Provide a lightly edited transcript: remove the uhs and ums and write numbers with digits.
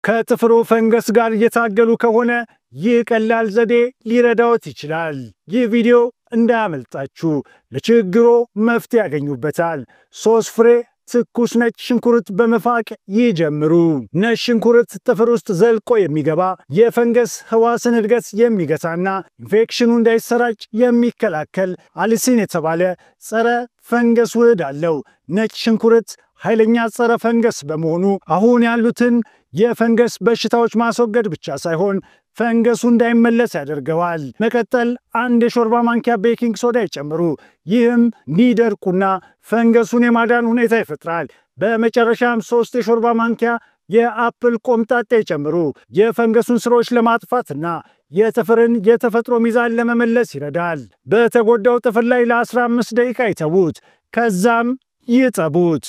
ከጥፍሩ ፈንገስ ጋር እየታገሉ ከሆነ ይህ ቀላል ዘዴ ሊረዳዎት ይችላል። ይህ ቪዲዮ እንዳያመልጣችሁ፣ ለችግሮ መፍትሄ ያገኙበታል። 3 ፍሬ ትኩስ ነጭ ሽንኩርት በመፋቅ ይጀምሩ። ነጭ ሽንኩርት ጥፍር ውስጥ ዘልቆ የሚገባ የፈንገስ ህዋስን እድገት የሚገታና ኢንፌክሽኑ እንዳይሰራጭ የሚከላከል አሊሲን የተባለ ጸረ ፈንገስ ውህድ አለው። ነጭ ሽንኩርት ኃይለኛ ጸረ ፈንገስ በመሆኑ አሁን ያሉትን የፈንገስ በሽታዎች ማስወገድ ብቻ ሳይሆን ፈንገሱ እንዳይመለስ ያደርገዋል። መቀጠል 1 የሾርባ ማንኪያ ቤኪንግ ሶዳ ይጨምሩ። ይህም እንዲደርቁና ፈንገሱን የማዳን ሁኔታ ይፈጥራል። በመጨረሻም 3 የሾርባ ማንኪያ የአፕል ቆምጣጤ ይጨምሩ። የፈንገሱን ስሮች ለማጥፋትና የጥፍርን የተፈጥሮ ሚዛን ለመመለስ ይረዳል። በተጎዳው ጥፍር ላይ ለ15 ደቂቃ ይተዉት፣ ከዛም ይጠቡት።